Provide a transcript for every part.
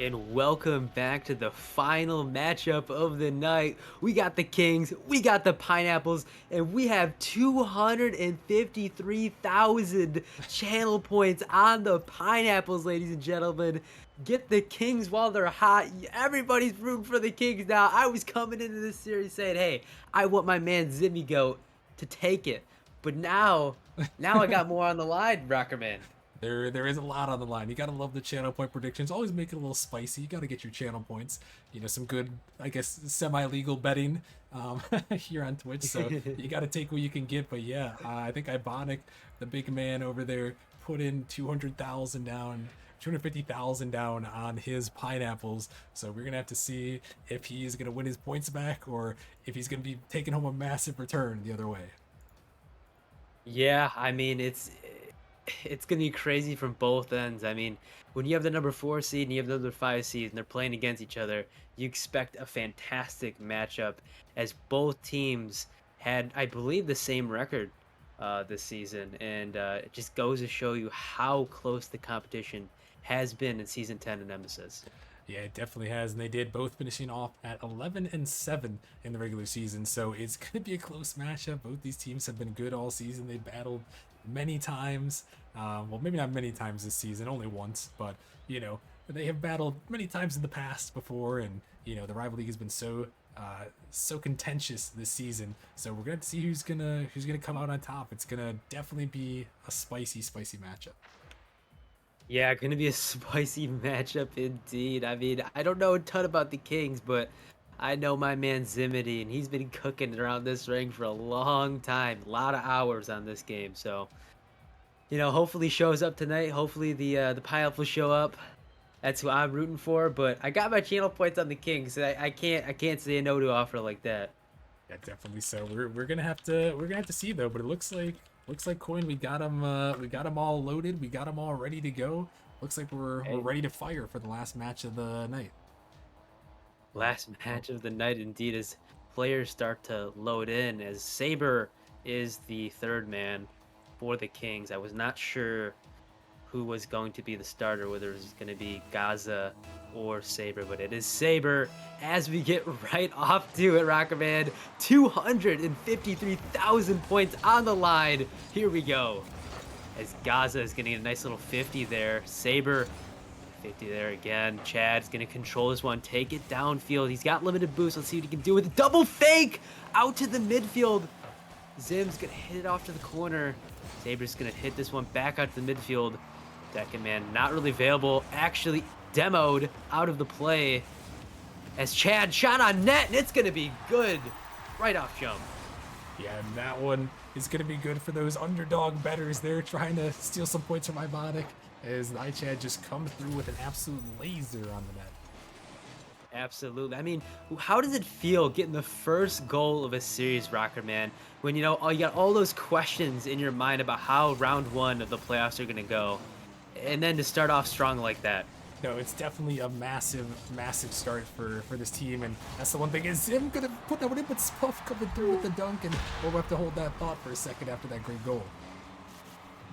And welcome back to the final matchup of the night. We got the Kings, we got the Pineapples, and we have 253,000 channel points on the Pineapples, ladies and gentlemen. Get the Kings while they're hot. Everybody's rooting for the Kings now. I was coming into this series saying, hey, I want my man Zimmy Goat to take it. But now I got more on the line, Rocker Man. There is a lot on the line. You gotta love the channel point predictions. Always make it a little spicy. You gotta get your channel points. Some good, I guess, semi-legal betting here on Twitch. So you gotta take what you can get. But yeah, I think Ibonic, the big man over there, put in 200,000 down. 250,000 down on his pineapples. So we're gonna have to see if he's gonna win his points back or if he's gonna be taking home a massive return the other way. Yeah, I mean it's gonna be crazy from both ends. I mean, when you have the number 4 seed and you have the number 5 seed and they're playing against each other, you expect a fantastic matchup as both teams had, I believe, the same record this season, and it just goes to show you how close the competition has been in season 10 of Nemesis. Yeah, it definitely has, and they did both finishing off at 11-7 in the regular season. So it's going to be a close matchup. Both these teams have been good all season. They battled many times. Well, maybe not many times this season, only once, but they have battled many times in the past before, and the rivalry has been so contentious this season. So we're going to see who's gonna come out on top. It's gonna definitely be a spicy matchup. Yeah, gonna be a spicy matchup indeed. I mean, I don't know a ton about the Kings, but I know my man Zimity, and he's been cooking around this ring for a long time. A lot of hours on this game, so hopefully shows up tonight. Hopefully the Pineapple will show up. That's who I'm rooting for. But I got my channel points on the Kings, so I can't say no to an offer like that. Yeah, definitely. So we're gonna have to see though. But it looks like Coin. We got him all loaded. We got them all ready to go. Looks like we're Hey, ready to fire for the last match of the night. last match of the night indeed as players start to load in as Saber is the third man for the Kings. I was not sure who was going to be the starter, whether it was going to be Gaza or Saber, but it is Saber as we get right off to it, Rocketman. 253,000 points on the line. Here we go. As Gaza is getting a nice little 50 there. Saber 50 there again. Chad's going to control this one, take it downfield. He's got limited boost. Let's see what he can do with a double fake out to the midfield. Zim's going to hit it off to the corner. Saber's going to hit this one back out to the midfield. Second man not really available. Actually demoed out of the play as Chad shot on net, and it's going to be good. Right off jump. Yeah, and that one is gonna be good for those underdog bettors. They're trying to steal some points from Ibonic as Ichad just comes through with an absolute laser on the net. Absolutely. I mean, how does it feel getting the first goal of a series, Rocker Man, when you got all those questions in your mind about how round one of the playoffs are going to go, and then to start off strong like that? No, it's definitely a massive start for this team, and that's the one thing is Zim gonna put that one in, but Spuff coming through with the dunk, and we'll have to hold that thought for a second after that great goal.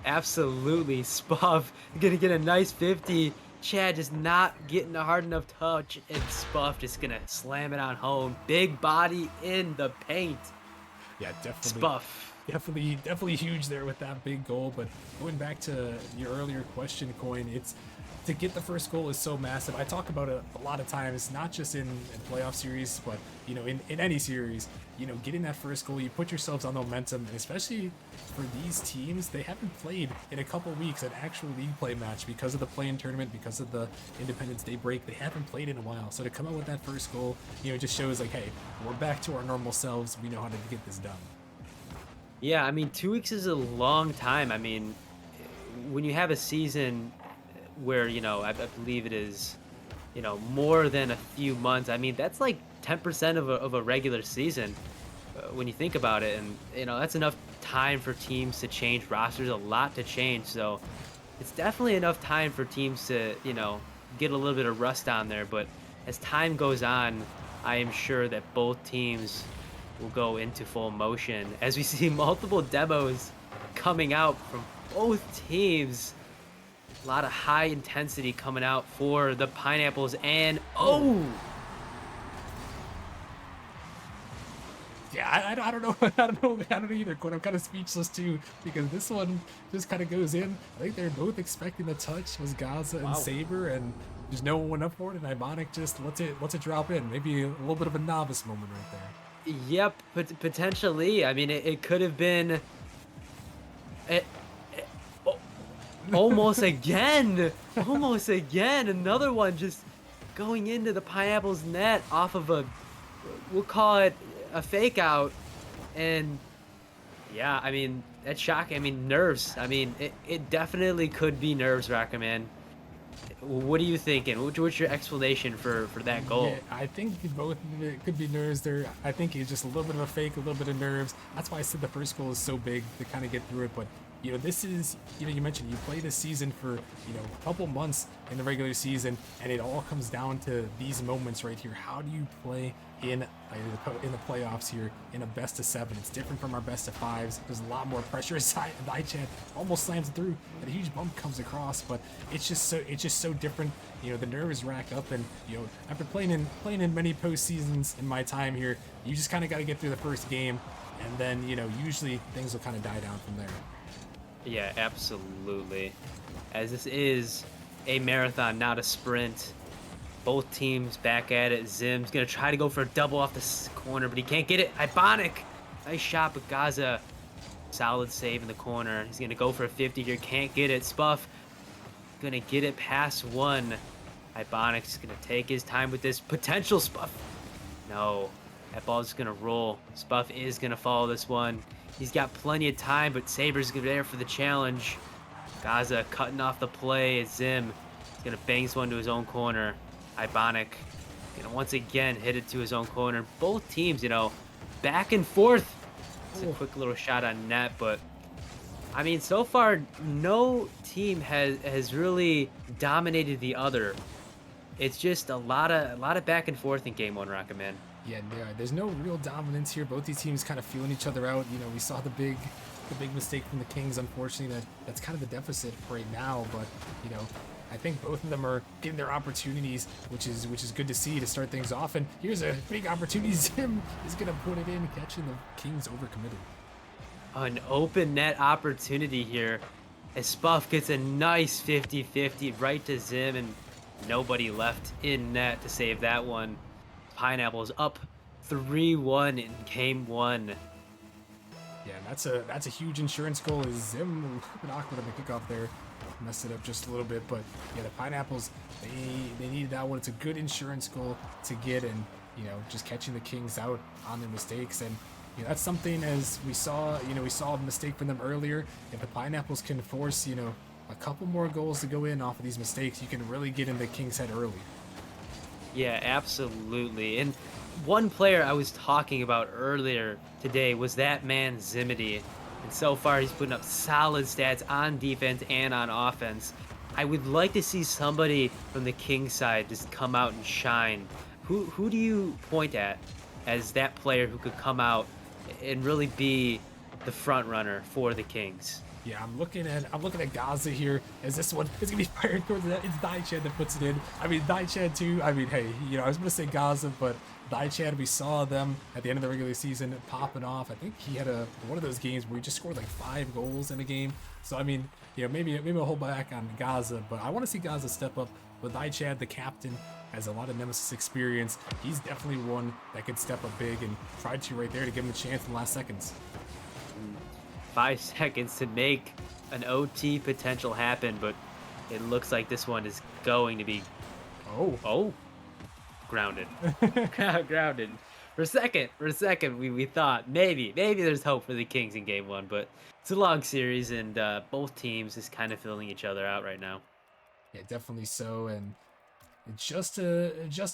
Absolutely. Spuff going to get a nice 50. Chad just not getting a hard enough touch, and Spuff just going to slam it on home. Big body in the paint. Yeah, definitely. Spuff. Definitely huge there with that big goal. But going back to your earlier question, Coin, it's to get the first goal is so massive. I talk about it a lot of times, not just in playoff series, but in any series. Getting that first goal, you put yourselves on the momentum, and especially for these teams, they haven't played in a couple weeks an actual league play match because of the play-in tournament, because of the Independence Day break. They haven't played in a while, so to come out with that first goal, just shows like, hey, we're back to our normal selves. We know how to get this done. Yeah, I mean, 2 weeks is a long time. I mean, when you have a season where, I believe it is, more than a few months, I mean, that's like 10% of a regular season when you think about it. And, that's enough time for teams to change rosters, a lot to change. So it's definitely enough time for teams to, get a little bit of rust on there. But as time goes on, I am sure that both teams will go into full motion as we see multiple demos coming out from both teams. A lot of high intensity coming out for the Pineapples, and Oh, oh, yeah, I don't know. I don't know either, Quinn. I'm kind of speechless too because this one just kind of goes in. I think they're both expecting the touch was Gaza and wow. Saber, and there's no one went up for it, and Ibonic just lets it drop in. Maybe a little bit of a novice moment right there. Yep, potentially. I mean, it could have been it, oh, almost again, almost again. Another one just going into the Pineapples net off of a, we'll call it a fake out. And yeah, I mean, that's shocking. I mean, nerves. I mean, it definitely could be nerves, Rocker Man. What are you thinking? What's your explanation for that Yeah, goal? I think both of it could be nerves there. I think it's just a little bit of a fake, a little bit of nerves. That's why I said the first goal is so big to kind of get through it. But this is, you mentioned you play this season for a couple months in the regular season, and it all comes down to these moments right here. How do you play in the playoffs here in a best of seven? It's different from our best of fives. There's a lot more pressure aside. Dichan almost slams it through, and a huge bump comes across, but it's just so different. The nerves rack up, and after playing in many postseasons in my time here, you just kind of got to get through the first game, and then usually things will kind of die down from there. Yeah, absolutely. As this is a marathon, not a sprint. Both teams back at it. Zim's gonna try to go for a double off the corner, but he can't get it. Ibonic, nice shot, but Gaza, solid save in the corner. He's gonna go for a 50 here, can't get it. Spuff gonna get it past one. Ibonic's gonna take his time with this potential. Spuff. No, that ball's just gonna roll. Spuff is gonna follow this one. He's got plenty of time, but Saber's there for the challenge. Gaza cutting off the play. Zim is gonna bang this one to his own corner. Ibonic gonna once again hit it to his own corner. Both teams, back and forth. It's a Oh, quick little shot on net, but I mean, so far no team has really dominated the other. It's just a lot of back and forth in game one, Rocket Man. yeah, there's no real dominance here. Both these teams kind of feeling each other out. We saw the big mistake from the Kings. Unfortunately, that's kind of the deficit right now. But I think both of them are getting their opportunities, which is good to see to start things off. And here's a big opportunity. Zim is gonna put it in, catching the Kings overcommitted. An open net opportunity here as Spuff gets a nice 50-50 right to Zim, and nobody left in net to save that one. Pineapples up 3-1 in game one. Yeah, and that's a huge insurance goal. Is Zim a little bit awkward on the kickoff there, messed it up just a little bit, but yeah, the Pineapples they needed that one. It's a good insurance goal to get, and just catching the Kings out on their mistakes, and that's something as we saw a mistake from them earlier. If the Pineapples can force a couple more goals to go in off of these mistakes, you can really get in the Kings' head early. Yeah, absolutely. And one player I was talking about earlier today was that man Zimity. And so far, he's putting up solid stats on defense and on offense. I would like to see somebody from the Kings side just come out and shine. Who do you point at as that player who could come out and really be the front runner for the Kings? Yeah, I'm looking at Gaza here as this one is gonna be fired towards that. It's Daichan that puts it in. I mean Daichan too. I mean, hey, I was gonna say Gaza, but Daichan, we saw them at the end of the regular season popping off. I think he had one of those games where he just scored like 5 goals in a game. So I mean, maybe I'll hold back on Gaza, but I want to see Gaza step up. With Daichan, the captain, has a lot of Nemesis experience. He's definitely one that could step up big and try to right there to give him a chance in the last seconds. 5 seconds to make an OT potential happen, but it looks like this one is going to be, Oh, oh, grounded. Grounded. For a second, we thought maybe there's hope for the Kings in game one, but it's a long series, and both teams is kind of filling each other out right now. yeah, definitely so, and just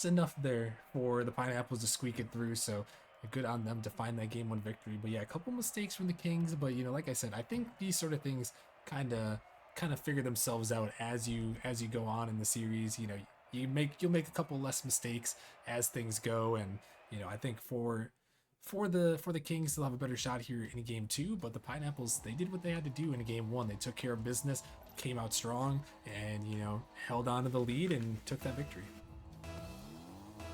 enough there for the Pineapples to squeak it through. So good on them to find that game one victory. But yeah, a couple mistakes from the Kings, but like I said, I think these sort of things kind of figure themselves out as you go on in the series. You'll make a couple less mistakes as things go, and I think For the Kings, they'll have a better shot here in game two. But the Pineapples, they did what they had to do in game one. They took care of business, came out strong, and held on to the lead and took that victory.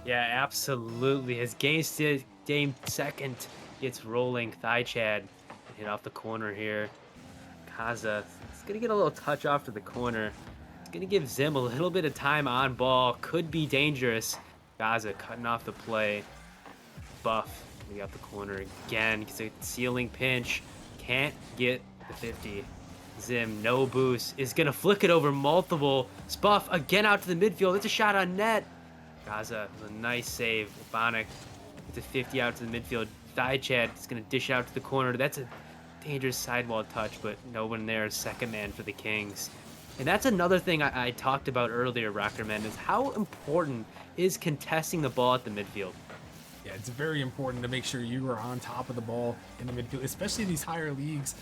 Yeah, absolutely. As game second gets rolling, Thigh Chad hit off the corner here. Kaza is gonna get a little touch off to the corner. It's gonna give Zim a little bit of time on ball. Could be dangerous. Gaza cutting off the play. Buff we got the corner again. Gets a ceiling pinch. Can't get the 50. Zim, no boost. Is gonna flick it over multiple. Spuff again out to the midfield. It's a shot on net. Gaza with a nice save. Bonic gets a 50 out to the midfield. Thigh Chad is gonna dish it out to the corner. That's a dangerous sidewall touch, but no one there. Second man for the Kings. And that's another thing I talked about earlier, Rockerman, is how important is contesting the ball at the midfield. Yeah, it's very important to make sure you are on top of the ball in the midfield, especially in these higher leagues.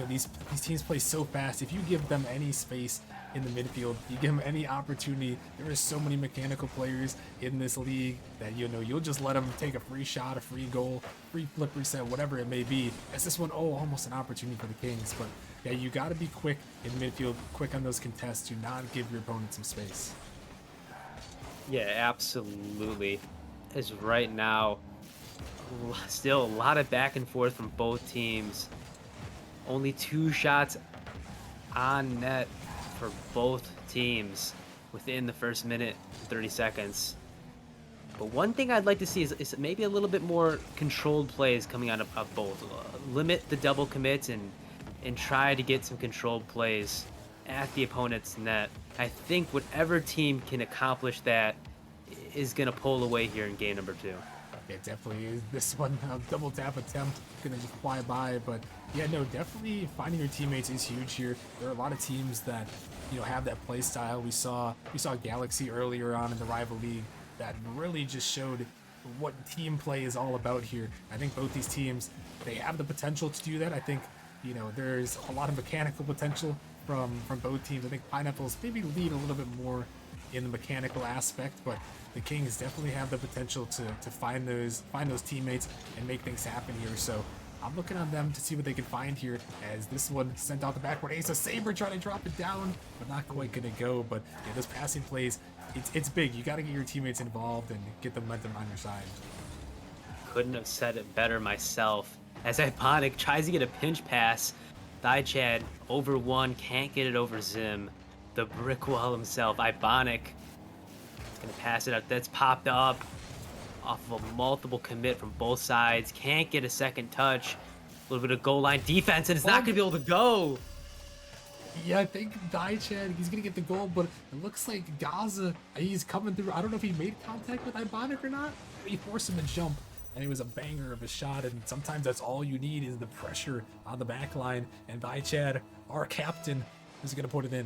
These teams play so fast. If you give them any space in the midfield, you give them any opportunity. There are so many mechanical players in this league that you'll just let them take a free shot, a free goal, free flip reset, whatever it may be. As this one, almost an opportunity for the Kings. But yeah, you got to be quick in the midfield, quick on those contests. Do not give your opponent some space. Yeah, absolutely. As right now, still a lot of back and forth from both teams. Only 2 shots on net for both teams within the first minute and 30 seconds. But one thing I'd like to see is maybe a little bit more controlled plays coming out of both. Limit the double commits and try to get some controlled plays at the opponent's net. I think whatever team can accomplish that is going to pull away here in game number 2. Yeah, definitely is. This one, double tap attempt, gonna just fly by. But yeah, no, definitely finding your teammates is huge here. There are a lot of teams that have that play style. We saw Galaxy earlier on in the rival league that really just showed what team play is all about here. I think both these teams, they have the potential to do that. I think there's a lot of mechanical potential from both teams. I think Pineapples maybe lead a little bit more in the mechanical aspect, but the Kings definitely have the potential to find those teammates and make things happen here. So I'm looking on them to see what they can find here, as this one sent out the backward ace. A Saber trying to drop it down, but not quite gonna go. But yeah, those passing plays, it's big. You got to get your teammates involved and get the momentum on your side. Couldn't have said it better myself. As Iponic tries to get a pinch pass, Thigh Chad over one, can't get it over Zim. The brick wall himself, Ibonic, is gonna pass it out. That's popped up off of a multiple commit from both sides. Can't get a second touch. A little bit of goal line defense, and it's not gonna be able to go. Yeah, I think Daichad, he's gonna get the goal, but it looks like Gaza, he's coming through. I don't know if he made contact with Ibonic or not. He forced him to jump, and it was a banger of a shot. And sometimes that's all you need is the pressure on the back line. And Daichad, our captain, is gonna put it in.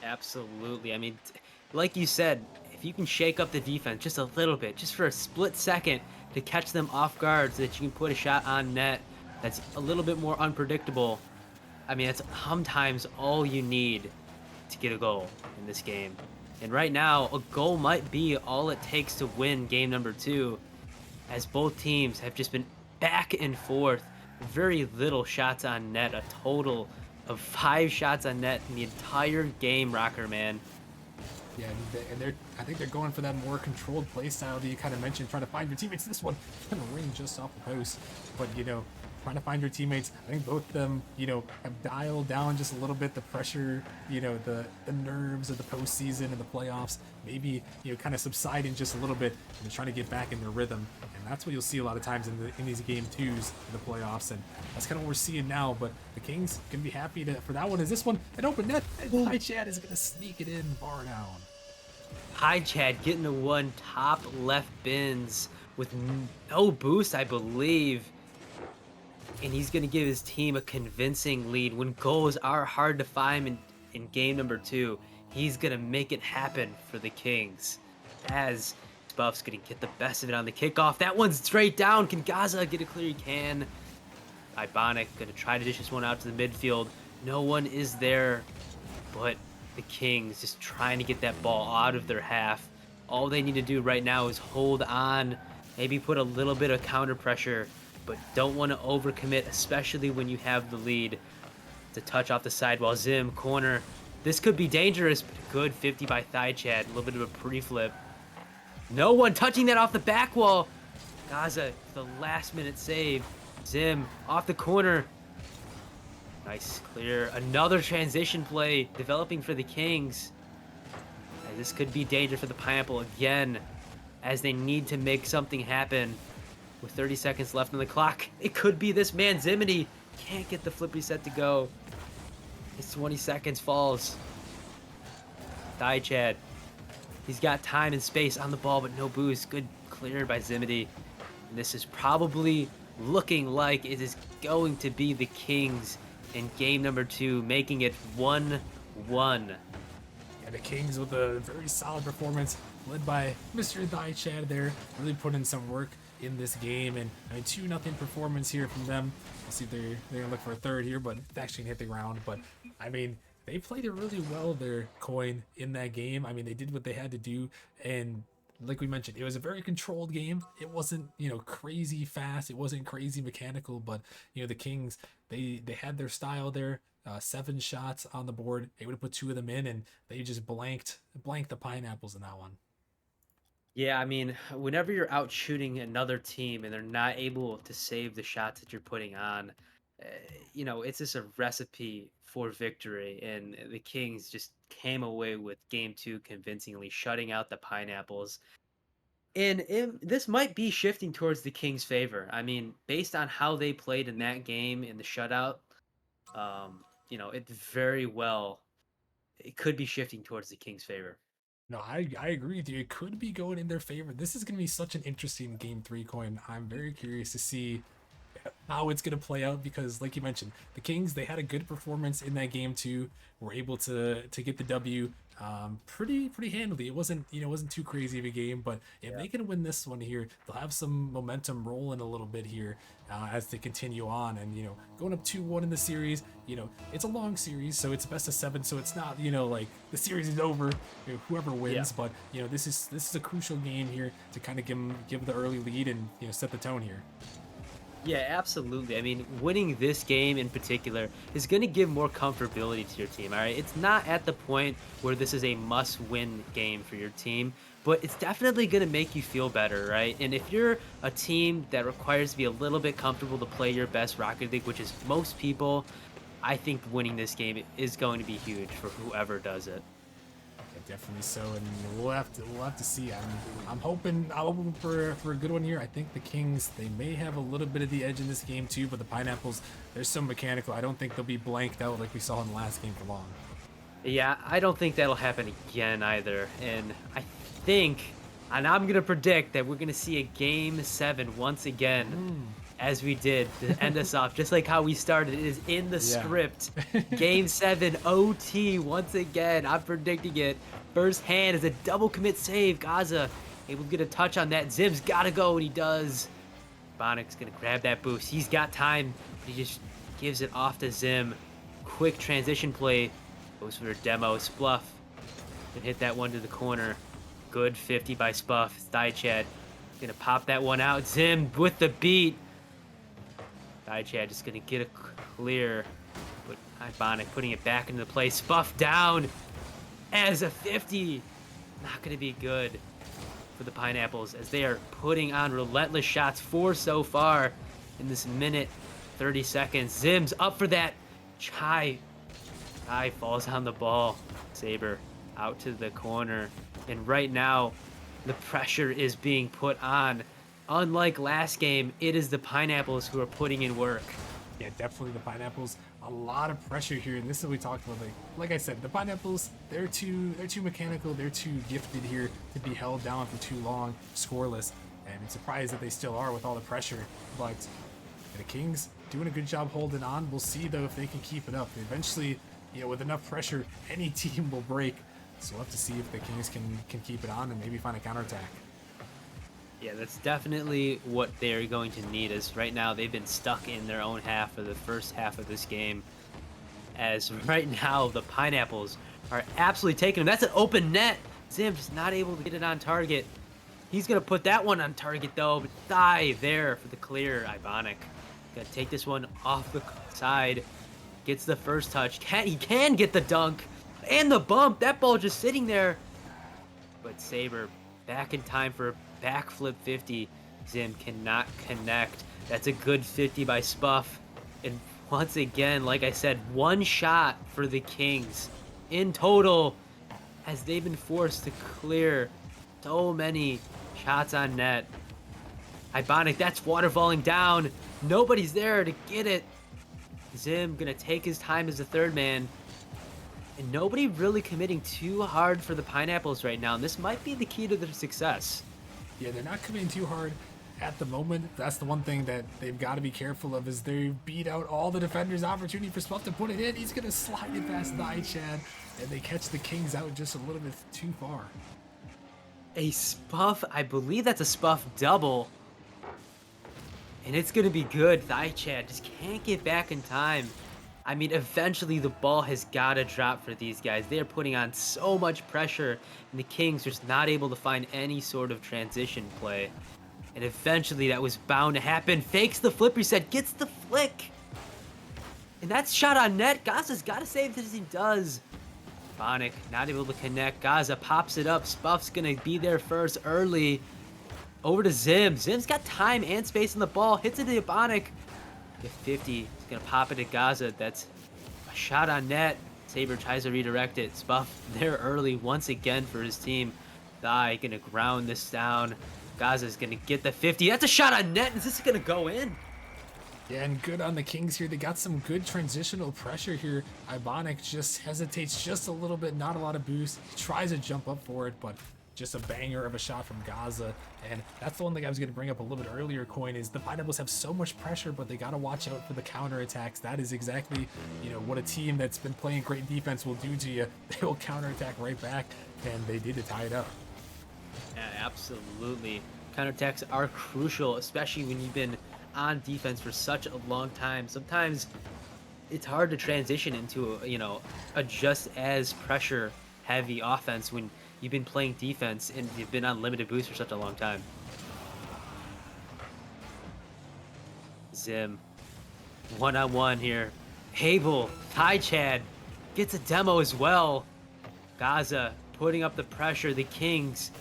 Absolutely. I mean, like you said, if you can shake up the defense just a little bit, just for a split second to catch them off guard so that you can put a shot on net that's a little bit more unpredictable, I mean, that's sometimes all you need to get a goal in this game. And right now, a goal might be all it takes to win game number 2, as both teams have just been back and forth. Very little shots on net, a total of 5 shots on net in the entire game, Rocker Man. Yeah, and I think they're going for that more controlled play style that you kind of mentioned, trying to find your teammates. This one kind of ring just off the post, but trying to find your teammates. I think both of them, have dialed down just a little bit the pressure, the nerves of the postseason and the playoffs. Maybe kind of subsiding just a little bit and trying to get back in their rhythm. And that's what you'll see a lot of times in these game 2s in the playoffs. And that's kind of what we're seeing now. But the Kings can be happy for that one. Is this one an open net? And High Chad is going to sneak it in, bar down. High Chad getting the one top left bins with no boost, I believe. And he's going to give his team a convincing lead. When goals are hard to find in game number 2, he's going to make it happen for the Kings. As Buff's going to get the best of it on the kickoff. That one's straight down. Can Gaza get it clear? He can. Ibonic going to try to dish this one out to the midfield. No one is there, but the Kings just trying to get that ball out of their half. All they need to do right now is hold on Maybe put a little bit of counter pressure, but don't want to overcommit, especially when you have the lead. To touch off the side while Zim corner. This could be dangerous, but a good 50 by thigh Chad. A little bit of a pre-flip. No one touching that off the back wall. Gaza, the last minute save. Zim off the corner. Nice clear. Another transition play developing for the Kings. And this could be danger for the Pineapple again, as they need to make something happen. With 30 seconds left on the clock, it could be this man, Zimini. Can't get the flip reset to go. His 20 seconds falls. Die Chad. He's got time and space on the ball, but no boost. Good clear by Zimity. And this is probably looking like it is going to be the Kings in game number 2, making it 1-1. Yeah, the Kings with a very solid performance, led by Mr. Die Chad there, really put in some work in this game. And I mean, 2-0 performance here from them. We'll see if they're gonna look for a third here, but it's actually gonna hit the ground. But I mean, they played it really well there, Coin, in that game. I mean, they did what they had to do, and like we mentioned, it was a very controlled game. It wasn't, crazy fast. It wasn't crazy mechanical, but the Kings, they had their style there. 7 shots on the board. They would have put 2 of them in, and they just blanked the Pineapples in that one. Yeah, I mean, whenever you're out shooting another team and they're not able to save the shots that you're putting on, it's just a recipe for victory. And the Kings just came away with game 2 convincingly, shutting out the Pineapples. And this might be shifting towards the Kings' favor. I mean, based on how they played in that game in the shutout, it very well, it could be shifting towards the Kings' favor. No, I agree with you. It could be going in their favor. This is going to be such an interesting game 3, Coin. I'm very curious to see how it's going to play out, because like you mentioned, the Kings, they had a good performance in that game 2, were able to get the W pretty handily. It wasn't too crazy of a game, but if they can win this one here, they'll have some momentum rolling a little bit here as they continue on. And going up 2-1 in the series, it's a long series, so it's best of 7, so it's not like the series is over, whoever wins. But this is a crucial game here to kind of give the early lead and set the tone here. Yeah, absolutely. I mean, winning this game in particular is going to give more comfortability to your team, all right? It's not at the point where this is a must-win game for your team, but it's definitely going to make you feel better, right? And if you're a team that requires to be a little bit comfortable to play your best Rocket League, which is most people, I think winning this game is going to be huge for whoever does it. Definitely so, and we'll have to see. I'm hoping for a good one here. I think the Kings, they may have a little bit of the edge in this game too, but the Pineapples, there's some mechanical. I don't think they'll be blanked out like we saw in the last game for long. Yeah, I don't think that'll happen again either. And I think, and I'm gonna predict that we're gonna see a game 7 once again. As we did to end us off, just like how we started. It is in the script. Game 7 OT once again. I'm predicting it. First hand is a double commit save. Gaza able to get a touch on that. Zim's gotta go, and he does. Bonic's gonna grab that boost. He's got time, but he just gives it off to Zim. Quick transition play. Goes for a demo. Spluff can hit that one to the corner. Good 50 by Spuff. Thigh Chad gonna pop that one out. Zim with the beat. Chad just gonna get a clear, but Ibonic putting it back into play. Spuff down as a 50. Not gonna be good for the Pineapples as they are putting on relentless shots, 4 so far in this minute 30 seconds. Zim's up for that. Chai falls on the ball. Saber out to the corner, and right now the pressure is being put on. Unlike last game, it is the Pineapples who are putting in work. Yeah, definitely the Pineapples. A lot of pressure here, and this is what we talked about. Like I said, the Pineapples, they're too mechanical. They're too gifted here to be held down for too long, scoreless. And I'm surprised that they still are with all the pressure. But the Kings doing a good job holding on. We'll see though if they can keep it up. Eventually, with enough pressure, any team will break. So we'll have to see if the Kings can keep it on and maybe find a counterattack. Yeah, that's definitely what they're going to need, as right now they've been stuck in their own half for the first half of this game. As right now, the Pineapples are absolutely taking them. That's an open net. Zim's not able to get it on target. He's gonna put that one on target though, but thigh there for the clear. Ibonic. Gonna take this one off the side. Gets the first touch. He can get the dunk and the bump. That ball just sitting there. But Saber back in time for a backflip 50. Zim cannot connect. That's a good 50 by Spuff. And once again, like I said, one shot for the Kings in total as they've been forced to clear so many shots on net. Ibonic, that's water falling down. Nobody's there to get it. Zim gonna take his time as the third man. And nobody really committing too hard for the Pineapples right now. And this might be the key to their success. Yeah, they're not committing too hard at the moment. That's the one thing that they've got to be careful of is they beat out all the defenders' opportunity for Spuff to put it in. He's going to slide it past Chad, and they catch the Kings out just a little bit too far. A Spuff, I believe that's a Spuff double. And it's going to be good. Chad just can't get back in time. I mean, eventually the ball has got to drop for these guys. They're putting on so much pressure, and the Kings just not able to find any sort of transition play. And eventually that was bound to happen. Fakes the flip reset, gets the flick. And that's shot on net. Gaza's got to save this as he does. Bonic not able to connect. Gaza pops it up. Spuff's going to be there first early. Over to Zim. Zim's got time and space on the ball. Hits it to Ebonic. Get 50. He's going to pop it to Gaza. That's a shot on net. Saber tries to redirect it. Spuff there early once again for his team. Thigh going to ground this down. Gaza's going to get the 50. That's a shot on net. Is this going to go in? Yeah, and good on the Kings here. They got some good transitional pressure here. Ibonic just hesitates just a little bit. Not a lot of boost. He tries to jump up for it, but just a banger of a shot from Gaza. And that's the one thing I was going to bring up a little bit earlier, Coin, is the Pineapples have so much pressure, but they got to watch out for the counterattacks. That is exactly, what a team that's been playing great defense will do to you. They will counterattack right back, and they did to tie it up. Yeah, absolutely. Counterattacks are crucial, especially when you've been on defense for such a long time. Sometimes it's hard to transition into, a just as pressure heavy offense when you've been playing defense and you've been on limited boost for such a long time. Zim, one-on-one here. Hable, Chad gets a demo as well. Gaza putting up the pressure. The Kings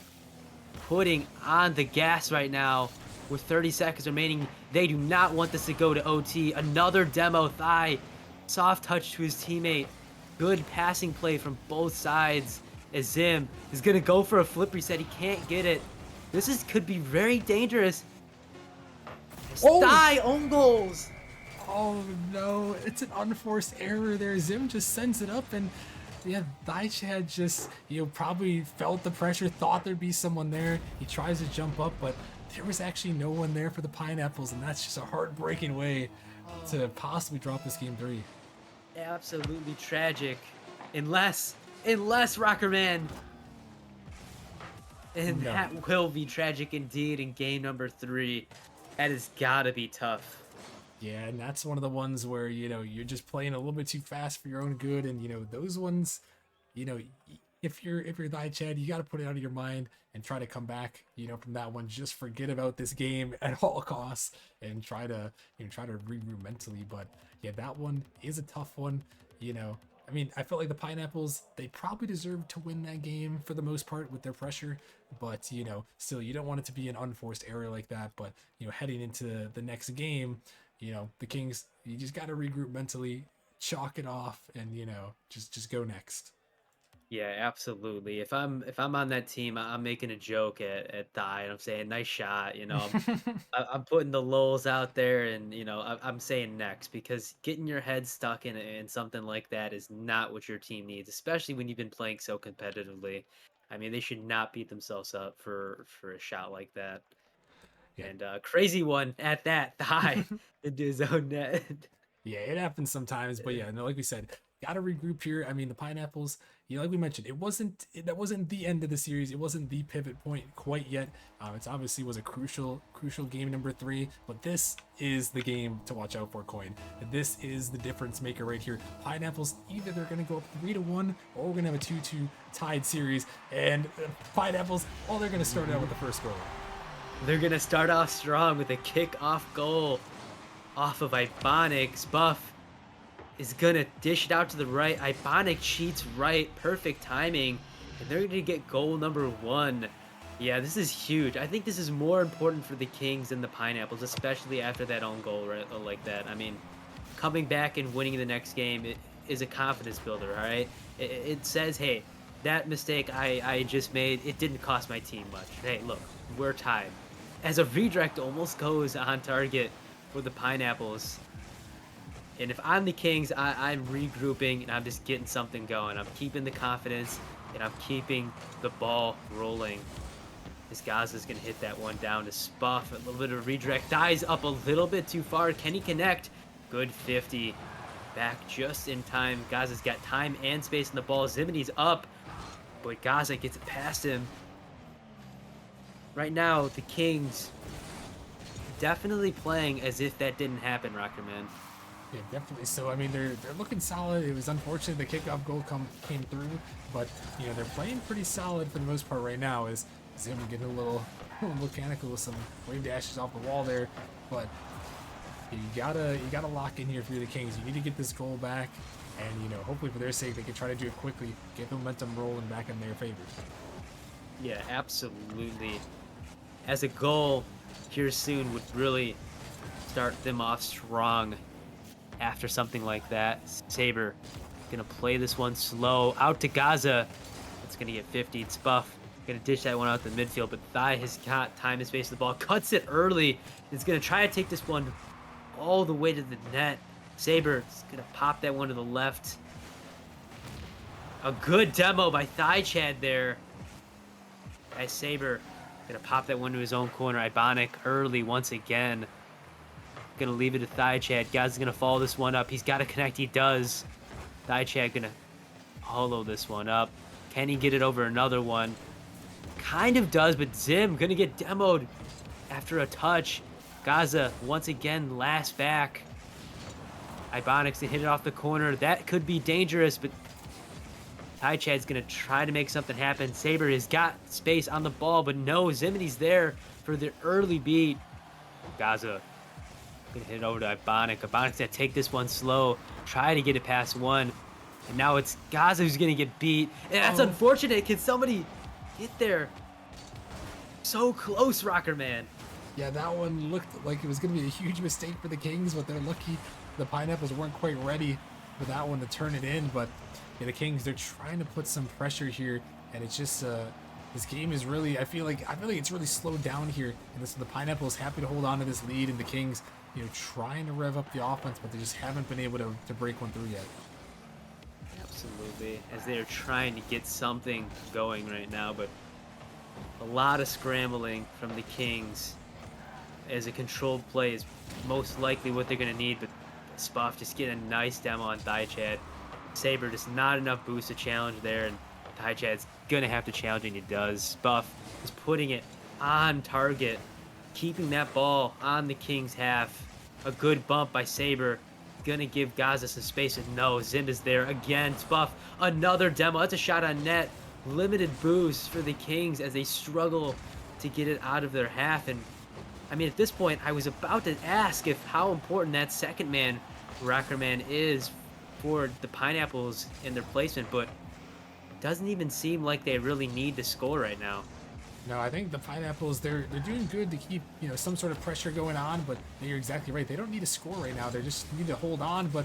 putting on the gas right now with 30 seconds remaining. They do not want this to go to OT. Another demo thigh. Soft touch to his teammate. Good passing play from both sides. As Zim is going to go for a flip reset. He can't get it. This could be very dangerous. Thigh own goals. Oh no, it's an unforced error there. Zim just sends it up, and yeah, Chad just, probably felt the pressure, thought there'd be someone there. He tries to jump up, but there was actually no one there for the Pineapples, and that's just a heartbreaking way to possibly drop this game 3. Absolutely tragic. Unless Rocker Man. And No. that will be tragic indeed in game number 3. That has gotta be tough. Yeah, and that's one of the ones where, you're just playing a little bit too fast for your own good, and, those ones, if you're Chad, you got to put it out of your mind and try to come back, from that one. Just forget about this game at all costs and try to regroup mentally. But yeah, that one is a tough one. I mean, I felt like the Pineapples, they probably deserved to win that game for the most part with their pressure, but still, you don't want it to be an unforced error like that. But heading into the next game, the Kings, you just got to regroup mentally, chalk it off, and just go next. Yeah, absolutely. If I'm on that team, I'm making a joke at Thigh and I'm saying nice shot. I'm putting the lulls out there, and I'm saying next, because getting your head stuck in something like that is not what your team needs, especially when you've been playing so competitively. I mean, they should not beat themselves up for a shot like that. Yeah. And crazy one at that, Thigh into his own net. Yeah, it happens sometimes, but yeah, no, like we said, got to regroup here. I mean, the Pineapples, like we mentioned, that wasn't the end of the series. It wasn't the pivot point quite yet. It's obviously was a crucial game number 3, but this is the game to watch out for, Coin. This is the difference maker right here. Pineapples, either they're going to go up 3-1, or we're going to have a 2-2 tied series. And Pineapples, they're going to start out with the first goal. They're going to start off strong with a kick-off goal off of Ibonics. Buff is gonna dish it out to the right. Ibonic cheats right, perfect timing, and they're gonna get goal number 1. Yeah, this is huge. I think this is more important for the Kings than the Pineapples, especially after that own goal, right? Like that. I mean, coming back and winning the next game is a confidence builder, all right? It says, hey, that mistake I just made, it didn't cost my team much. Hey, look, we're tied. As a redirect almost goes on target for the Pineapples. And if I'm the Kings, I'm regrouping and I'm just getting something going. I'm keeping the confidence and I'm keeping the ball rolling. This Gaza's going to hit that one down to Spuff. A little bit of redirect. Dies up a little bit too far. Can he connect? Good 50. Back just in time. Gaza's got time and space in the ball. Ziminy's up. But Gaza gets it past him. Right now, the Kings definitely playing as if that didn't happen, Rocker Man. Yeah, definitely. So I mean, they're looking solid. It was unfortunate the kickoff goal came through, but they're playing pretty solid for the most part right now. As Zim getting a little mechanical with some wave dashes off the wall there, but you gotta lock in here for the Kings. You need to get this goal back, and hopefully for their sake they can try to do it quickly, get the momentum rolling back in their favor. Yeah, absolutely. As a goal here soon would really start them off strong. After something like that, Saber gonna play this one slow out to Gaza. It's gonna get 50. It's Buff gonna dish that one out the midfield, but Thai has got time and space. The ball cuts it early. It's gonna try to take this one all the way to the net. Saber is gonna pop that one to the left. A good demo by Thigh Chad there. As Saber gonna pop that one to his own corner. Ibonic early once again. Gonna leave it to Thigh Chad. Guy's gonna follow this one up. He's got to connect. He does. Thigh Chad gonna hollow this one up. Can he get it over another one? Kind of does, but Zim gonna get demoed after a touch. Gaza once again last back. Ibonics to hit it off the corner. That could be dangerous, but Thigh Chad's gonna try to make something happen. Saber has got space on the ball, but no, Ziminy's there for the early beat. Gaza gonna hit it over to Ibonic. Ibonic's gonna take this one slow, try to get it past one. And now it's Gaza who's gonna get beat. And that's unfortunate. Can somebody get there? So close, Rocker Man. Yeah, that one looked like it was gonna be a huge mistake for the Kings, but they're lucky the Pineapples weren't quite ready for that one to turn it in. But the Kings, they're trying to put some pressure here, and it's just this game is really, I feel like it's really slowed down here. And so the Pineapples happy to hold on to this lead, and the Kings trying to rev up the offense, but they just haven't been able to break one through yet. Absolutely, as they are trying to get something going right now, but a lot of scrambling from the Kings as a controlled play is most likely what they're going to need, but Spuff just getting a nice demo on Thigh Chad. Saber just not enough boost to challenge there, and Thigh Chad's going to have to challenge, and he does. Spuff is putting it on target, keeping that ball on the Kings half. A good bump by Saber. Gonna give Gaza some space, and no, Zim is there again. Spuff, another demo. That's a shot on net. Limited boost for the Kings as they struggle to get it out of their half. And I mean, at this point, I was about to ask if how important that second man, Rocker Man, is for the Pineapples in their placement, but it doesn't even seem like they really need to score right now. No, I think the Pineapples, they're doing good to keep, some sort of pressure going on, but you're exactly right. They don't need to score right now. They just need to hold on, but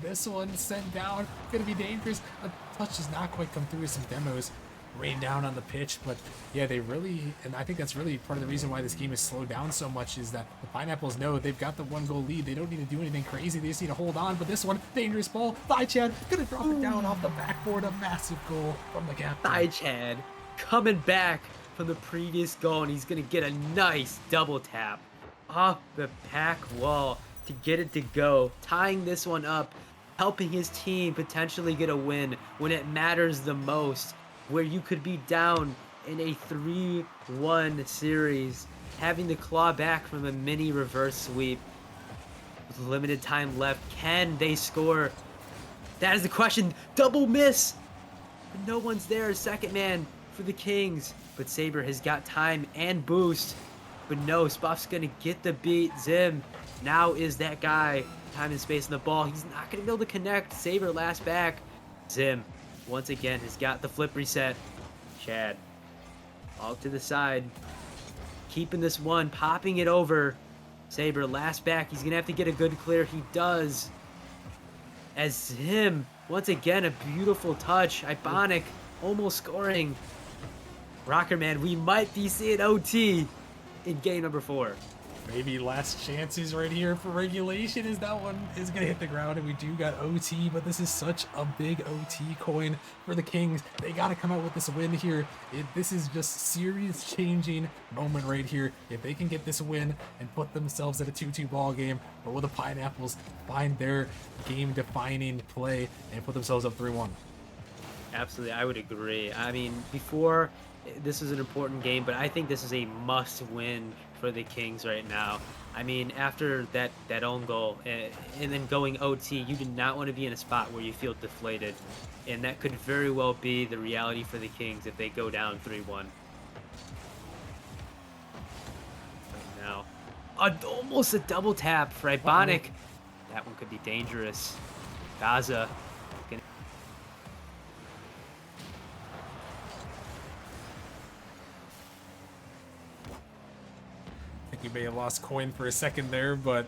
this one sent down, gonna be dangerous. A touch does not quite come through with some demos rain down on the pitch, but yeah, they really, and I think that's really part of the reason why this game is slowed down so much, is that the Pineapples know they've got the 1-goal lead. They don't need to do anything crazy. They just need to hold on, but this one, dangerous ball. Thigh Chad gonna drop it down off the backboard. A massive goal from the captain. Thigh Chad coming back from the previous goal, and he's gonna get a nice double tap off the pack wall to get it to go, tying this one up helping his team potentially get a win when it matters the most, where you could be down in a 3-1 series, having to claw back from a mini reverse sweep with limited time left. Can they score? That is the question. Double miss. But no one's there. Second man for the Kings. But Saber has got time and boost. But no, Spuff's going to get the beat. Zim now is that guy. Time and space in the ball. He's not going to be able to connect. Saber last back. Zim, once again, has got the flip reset. Chad, all to the side. Keeping this one, popping it over. Saber last back. He's going to have to get a good clear. He does. As him, once again, a beautiful touch. Ibonic almost scoring. Rocker Man, we might be seeing OT in game number 4. Maybe last chances right here for regulation, as that one is going to hit the ground, and we do got OT, but this is such a big OT coin for the Kings. They got to come out with this win here. This is just series-changing moment right here. If they can get this win and put themselves at a 2-2 ball game, or will the Pineapples find their game-defining play and put themselves up 3-1? Absolutely, I would agree. I mean, before, this is an important game, but I think this is a must-win for the Kings right now. I mean, after that own goal and then going OT, you do not want to be in a spot where you feel deflated, and that could very well be the reality for the Kings if they go down 3-1. Right now, almost a double tap for Ibonic. That one could be dangerous. Gaza. You may have lost coin for a second there, but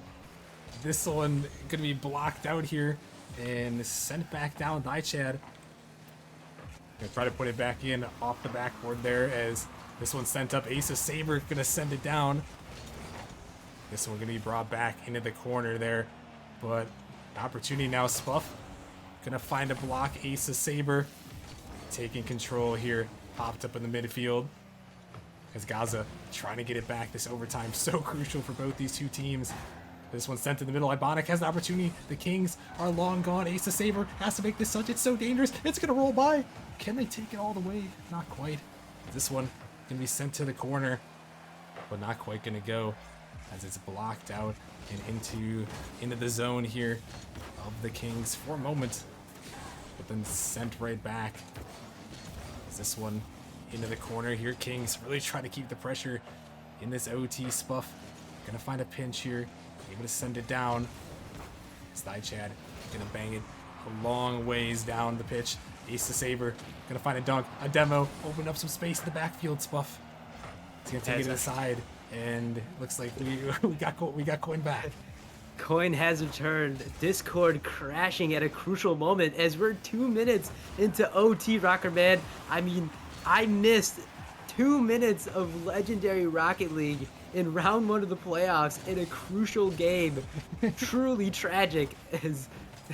this one gonna be blocked out here and sent back down by Chad. Gonna try to put it back in off the backboard there, as this one's sent up. Ace of Saber gonna send it down. This one gonna be brought back into the corner there, but opportunity now. Spuff gonna find a block. Ace of Saber taking control here, popped up in the midfield. As Gaza trying to get it back. This overtime so crucial for both these two teams. This one's sent to the middle. Ibonic has an opportunity. The Kings are long gone. Ace of Saber has to make this touch. It's so dangerous. It's going to roll by. Can they take it all the way? Not quite. This one going to be sent to the corner, but not quite going to go, as it's blocked out and into the zone here of the Kings for a moment, but then sent right back. As this one into the corner here. Kings really trying to keep the pressure in this OT. Spuff gonna find a pinch here, able to send it down. Chad gonna bang it a long ways down the pitch. Ace of Saber gonna find a dunk, a demo, open up some space in the backfield. Spuff, he's gonna take it to the side, and looks like we got coin back. Coin has returned. Discord crashing at a crucial moment as we're 2 minutes into OT. Rocker Man, I mean, I missed 2 minutes of legendary Rocket League in round 1 of the playoffs in a crucial game. Truly tragic, as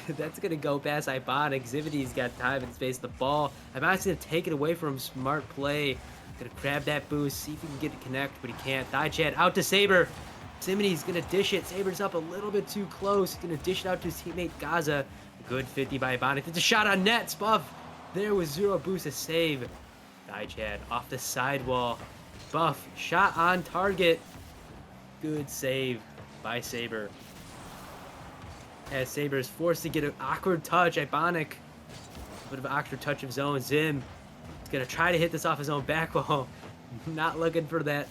that's going to go past Ibonic. Zivity's got time and space. The ball, Ibonic's going to take it away from him. Smart play. Going to grab that boost, see if he can get it connect, but he can't. Chad out to Saber. Simity's going to dish it. Saber's up a little bit too close. Going to dish it out to his teammate Gaza. Good 50 by Ibonic. It's a shot on net. Spuff there with 0 boost, a save. Chad off the sidewall. Buff shot on target. Good save by Saber. As Saber is forced to get an awkward touch. Ibonic, a bit of an awkward touch of zone. Zim is gonna try to hit this off his own back wall. Not looking for that.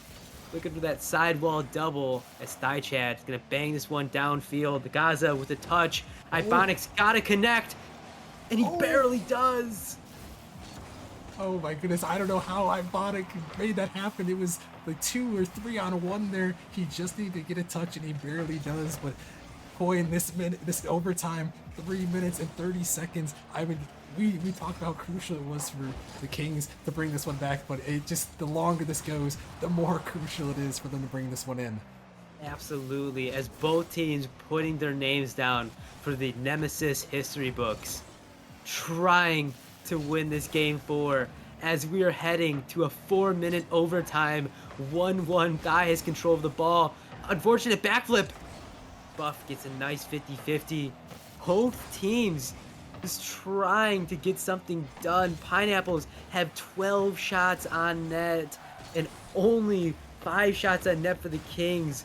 Looking for that sidewall double. As Chad is gonna bang this one downfield. The Gaza with a touch. Ibonic's gotta connect, and he barely does. Oh my goodness, I don't know how Ibonic made that happen. It was like 2 or 3 on 1 there. He just needed to get a touch, and he barely does. But boy, in this overtime, 3 minutes and 30 seconds, I mean, we talked about how crucial it was for the Kings to bring this one back, but it just, the longer this goes, the more crucial it is for them to bring this one in. Absolutely, as both teams putting their names down for the Nemesis history books, trying to win this game 4, as we are heading to a 4-minute overtime. 1-1. Thigh has control of the ball. Unfortunate backflip. Buff gets a nice 50-50. Both teams just trying to get something done. Pineapples have 12 shots on net and only 5 shots on net for the Kings.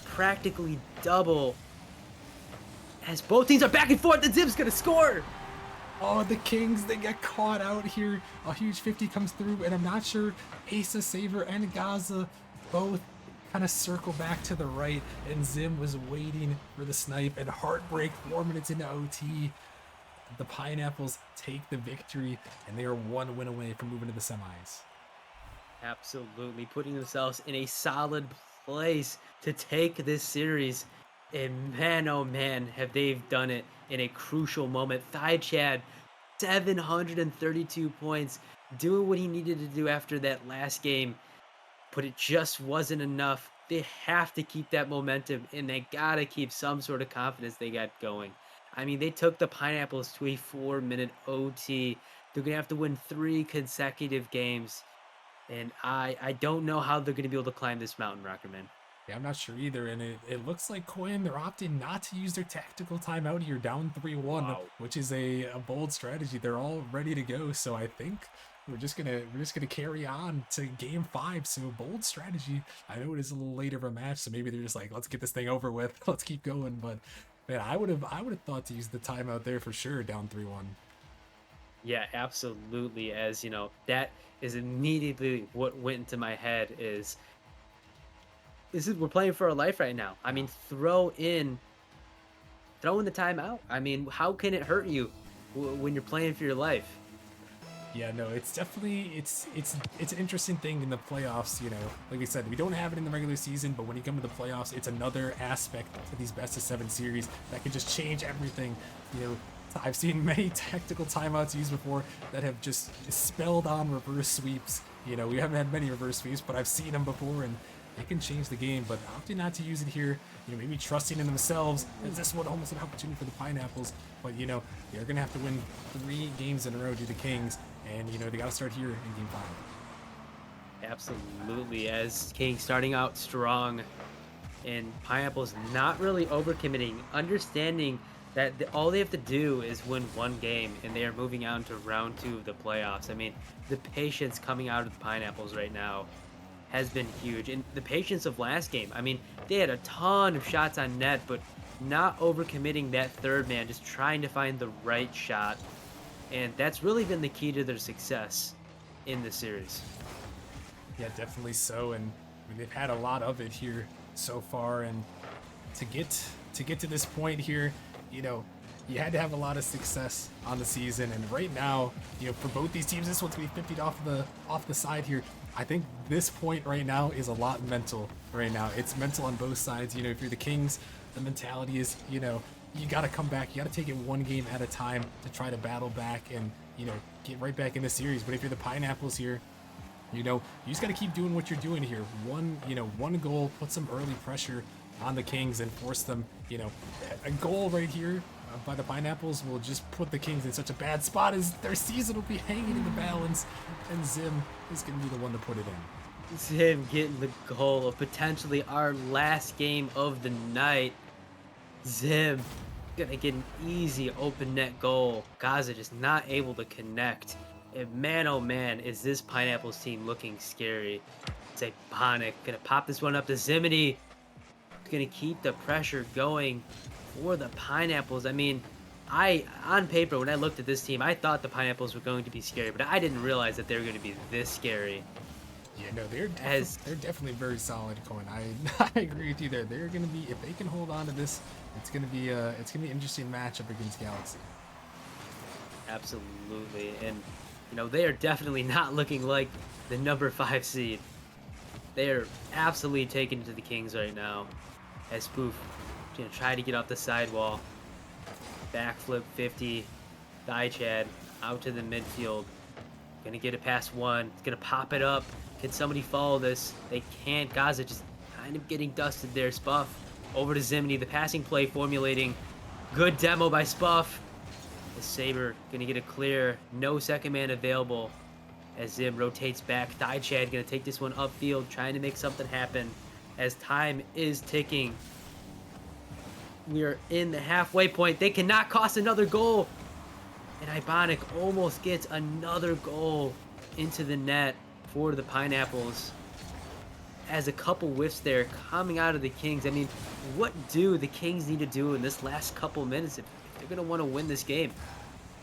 Practically double. As both teams are back and forth, the Zip's gonna score. Oh, the Kings, they get caught out here. A huge 50 comes through, and I'm not sure Asa, Saver, and Gaza both kind of circle back to the right, and Zim was waiting for the snipe, and heartbreak 4 minutes into OT. The Pineapples take the victory, and they are 1 win away from moving to the semis. Absolutely putting themselves in a solid place to take this series. And man, oh man, have they done it in a crucial moment. Thigh Chad, 732 points, doing what he needed to do after that last game, but it just wasn't enough. They have to keep that momentum and they gotta keep some sort of confidence they got going. I mean, they took the Pineapples to a 4-minute OT. They're gonna have to win 3 consecutive games. And I don't know how they're gonna be able to climb this mountain, Rockerman. Yeah, I'm not sure either, and it looks like Koyan, they're opting not to use their tactical timeout here, down 3-1, Wow. which is a bold strategy. They're all ready to go, so I think we're just gonna carry on to game 5. So bold strategy. I know it is a little late of a match, so maybe they're just like, let's get this thing over with, let's keep going. But man, I would have thought to use the timeout there for sure, down 3-1. Yeah, absolutely. As you know, that is immediately what went into my head is this is we're playing for our life right now. I mean, throw in the timeout. I mean, how can it hurt you when you're playing for your life? Yeah, no, it's definitely it's an interesting thing in the playoffs. Like we said, we don't have it in the regular season, but when you come to the playoffs, it's another aspect to these best-of-7 series that can just change everything. I've seen many tactical timeouts used before that have just spelled on reverse sweeps. We haven't had many reverse sweeps, but I've seen them before, and it can change the game. But opting not to use it here, maybe trusting in themselves. Is this one almost an opportunity for the Pineapples? But they're gonna have to win 3 games in a row to the Kings, and they got to start here in game 5. Absolutely. As King starting out strong and Pineapple's not really overcommitting, understanding that all they have to do is win 1 game and they are moving on to round 2 of the playoffs. I mean, the patience coming out of the Pineapples right now has been huge. And the patience of last game, I mean, they had a ton of shots on net, but not overcommitting that third man, just trying to find the right shot. And that's really been the key to their success in the series. Yeah, definitely so. And I mean, they've had a lot of it here so far, and to get to this point here, you had to have a lot of success on the season. And right now, for both these teams, this one's gonna be 50 off the side here. I think this point right now is a lot mental right now. It's mental on both sides. If you're the Kings, the mentality is, you got to come back. You got to take it 1 game at a time to try to battle back and, get right back in the series. But if you're the Pineapples here, you just got to keep doing what you're doing here. One goal, put some early pressure on the Kings and force them, a goal right here by the Pineapples will just put the Kings in such a bad spot as their season will be hanging in the balance, and Zim is going to be the one to put it in. It's him getting the goal of potentially our last game of the night. Zim gonna get an easy open net goal. Gaza just not able to connect. And man, oh man, is this Pineapples team looking scary. It's a Bonic gonna pop this one up to Zimity. Gonna keep the pressure going for the Pineapples. I mean, on paper, when I looked at this team, I thought the Pineapples were going to be scary, but I didn't realize that they were going to be this scary. Yeah, no, they're definitely very solid, Cohen. I agree with you there. They're going to be, if they can hold on to this, it's going to be an interesting matchup against Galaxy. Absolutely, and they are definitely not looking like the number 5 seed. They are absolutely taken to the Kings right now. As Spoof try to get off the sidewall, backflip 50, thigh Chad out to the midfield. Gonna get it past one. It's gonna pop it up. Can somebody follow this? They can't. Gaza just kind of getting dusted there. Spuff over to Zimney. The passing play formulating. Good demo by Spuff. The Saber gonna get a clear. No second man available. As Zim rotates back. Thigh Chad gonna take this one upfield, trying to make something happen as time is ticking. We are in the halfway point. They cannot cost another goal. And Ibonic almost gets another goal into the net for the Pineapples. As a couple whiffs there coming out of the Kings. I mean, what do the Kings need to do in this last couple minutes if they're going to want to win this game?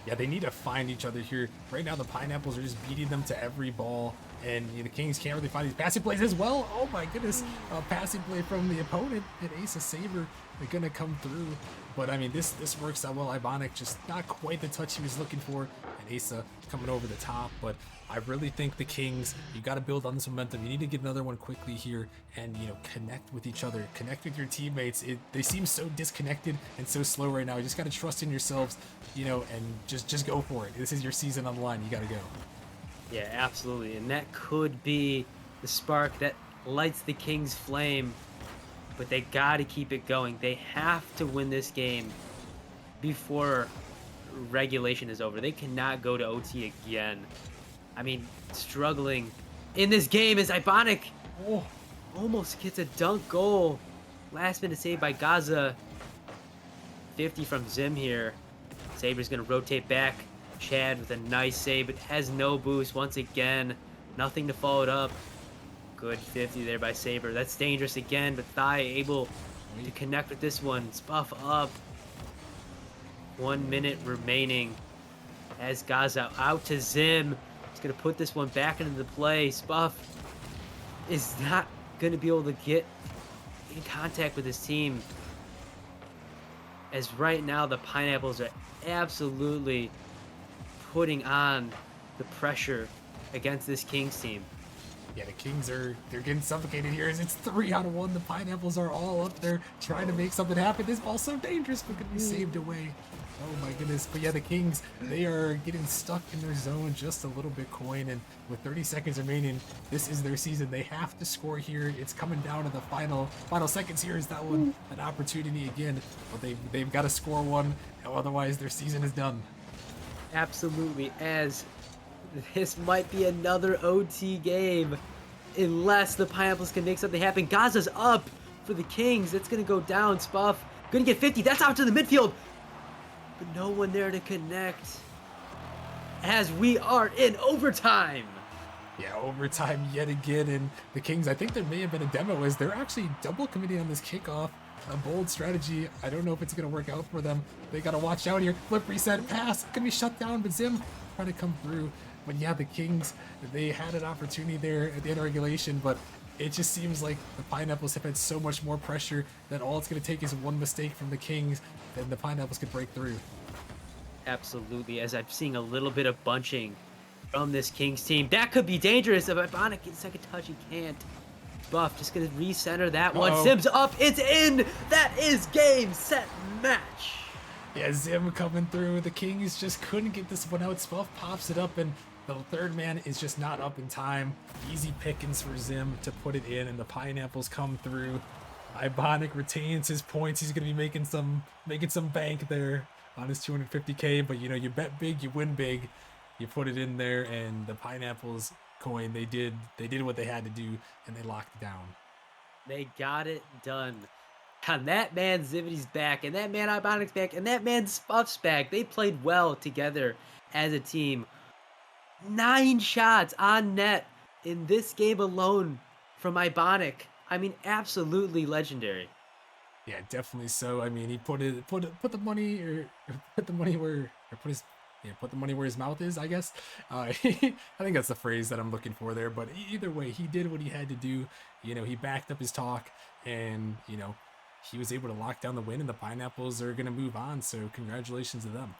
Yeah, they need to find each other here. Right now, the Pineapples are just beating them to every ball, and the Kings can't really find these passing plays as well. Oh my goodness, a passing play from the opponent, and Ace of Saber, they're gonna come through. But I mean, this works out well. Ibonic just not quite the touch he was looking for, and Asa coming over the top. But I really think the Kings, you got to build on this momentum. You need to get another one quickly here, and connect with each other, connect with your teammates. They seem so disconnected and so slow right now. You just got to trust in yourselves, and just go for it. This is your season on the line. You got to go. Yeah, absolutely. And that could be the spark that lights the Kings' flame. But they got to keep it going. They have to win this game before regulation is over. They cannot go to OT again. I mean, struggling in this game is Ibonic. Oh, almost gets a dunk goal. Last minute save by Gaza. 50 from Zim here. Saber's going to rotate back. Chad with a nice save, but has no boost once again. Nothing to follow it up. Good 50 there by Saber. That's dangerous again, but Thai able to connect with this one. Spuff up. 1 minute remaining as Gaza out to Zim. He's going to put this one back into the play. Spuff is not going to be able to get in contact with his team. As right now, the Pineapples are absolutely putting on the pressure against this Kings team. Yeah, the Kings they're getting suffocated here as it's 3-on-1. The Pineapples are all up there trying to make something happen. This ball's so dangerous, but could be saved away. Oh my goodness. But yeah, the Kings, they are getting stuck in their zone just a little bit, Coin. And with 30 seconds remaining, this is their season. They have to score here. It's coming down to the final seconds here. Is that one an opportunity again? But they've got to score one, otherwise their season is done. Absolutely, as this might be another OT game unless the Pineapples can make something happen. Gaza's up for the Kings. That's going to go down. Spuff going to get 50. That's out to the midfield. But no one there to connect as we are in overtime. Yeah, overtime yet again. And the Kings, I think there may have been a demo as they're actually double committing on this kickoff. A bold strategy. I don't know if it's going to work out for them. They got to watch out here. Flip, reset, pass. Going to be shut down, but Zim trying to come through. But yeah, the Kings, they had an opportunity there at the end of regulation, but it just seems like the Pineapples have had so much more pressure that all it's going to take is one mistake from the Kings, and the Pineapples could break through. Absolutely, as I'm seeing a little bit of bunching from this Kings team. That could be dangerous. If Ibonic gets second touch, he can't. Buff just going to recenter that one. Zim's up. It's in. That is game, set, match. Yeah, Zim coming through. The Kings just couldn't get this one out. Spuff pops it up, and the third man is just not up in time. Easy pickings for Zim to put it in, and the Pineapples come through. Ibonic retains his points. He's gonna be making some bank there on his 250K. But you bet big, you win big. You put it in there, and the Pineapples, Coin, they did what they had to do, and they locked it down. They got it done. And that man Zivity's back, and that man Ibonic's back, and that man Spuff's back. They played well together as a team. 9 shots on net in this game alone from Ibonic. I mean, absolutely legendary. Yeah, definitely so. I mean, he put the money where his mouth is, I guess. I think that's the phrase that I'm looking for there. But either way, he did what he had to do. He backed up his talk, and he was able to lock down the win, and the Pineapples are going to move on. So congratulations to them.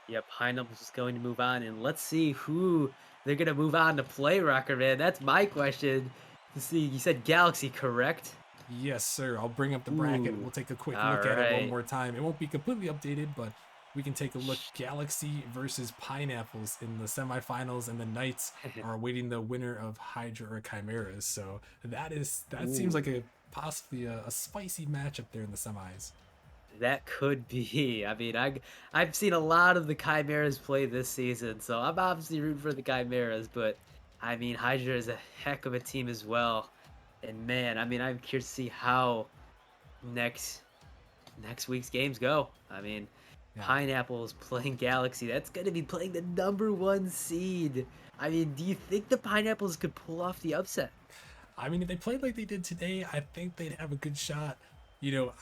Yeah, Pineapples is going to move on, and let's see who they're going to move on to play, Rocker Man. That's my question. To see, you said Galaxy, correct? Yes, sir. I'll bring up the bracket. We'll take a quick look at it one more time. It won't be completely updated, but we can take a look. Galaxy versus Pineapples in the semifinals, and the Knights are awaiting the winner of Hydra or Chimeras. So that seems like possibly a spicy matchup there in the semis. That could be. I mean, I've seen a lot of the Chimeras play this season, so I'm obviously rooting for the Chimeras, but I mean, Hydra is a heck of a team as well. And man, I mean, I'm curious to see how next next week's games go. I mean, Yeah. Pineapples playing Galaxy. That's going to be playing the number one seed. I mean, do you think the Pineapples could pull off the upset? I mean, if they played like they did today, I think they'd have a good shot.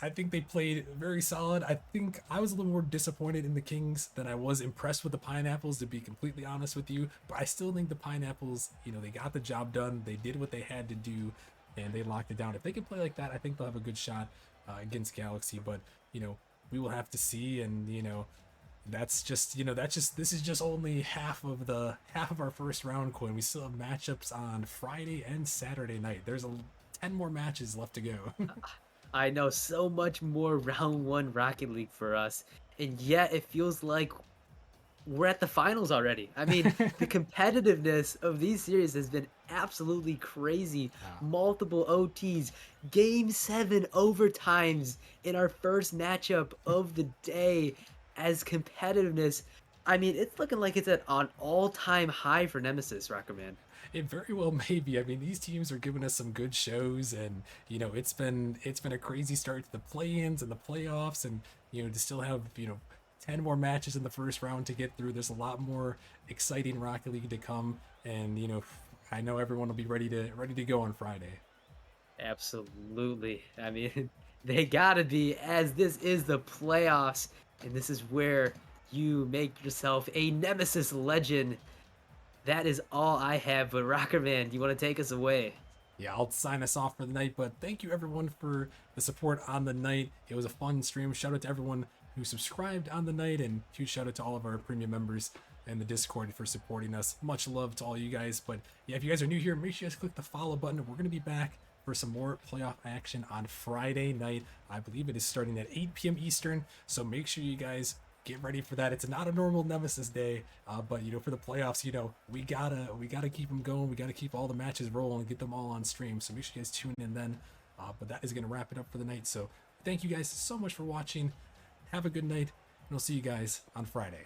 I think they played very solid. I think I was a little more disappointed in the Kings than I was impressed with the Pineapples, to be completely honest with you. But I still think the Pineapples, they got the job done. They did what they had to do, and they locked it down. If they can play like that, I think they'll have a good shot against Galaxy. But, we will have to see. And, this is just only half of our first round, Coin. We still have matchups on Friday and Saturday night. There's 10 more matches left to go. I know so much more round one Rocket League for us, and yet it feels like we're at the finals already. I mean, the competitiveness of these series has been absolutely crazy. Yeah. Multiple OTs, game 7 overtimes in our first matchup of the day as competitiveness. I mean, it's looking like it's at an all-time high for Nemesis, Rocker Man. It very well may be. I mean, these teams are giving us some good shows, and it's been a crazy start to the play-ins and the playoffs, and to still have 10 more matches in the first round to get through. There's a lot more exciting Rocket League to come, and I know everyone will be ready to go on Friday. Absolutely. I mean, they gotta be, as this is the playoffs, and this is where you make yourself a Nemesis legend. That is all I have, but Rocker Man, do you want to take us away? Yeah, I'll sign us off for the night, but thank you everyone for the support on the night. It was a fun stream. Shout out to everyone who subscribed on the night, and huge shout out to all of our premium members and the Discord for supporting us. Much love to all you guys. But yeah, if you guys are new here, make sure you guys click the follow button. We're going to be back for some more playoff action on Friday night. I believe it is starting at 8 p.m. Eastern, so make sure you guys get ready for that. It's not a normal Nemesis day, but for the playoffs, we gotta keep them going. We gotta keep all the matches rolling and get them all on stream. So make sure you guys tune in then. But that is gonna wrap it up for the night. So thank you guys so much for watching. Have a good night, and we'll see you guys on Friday.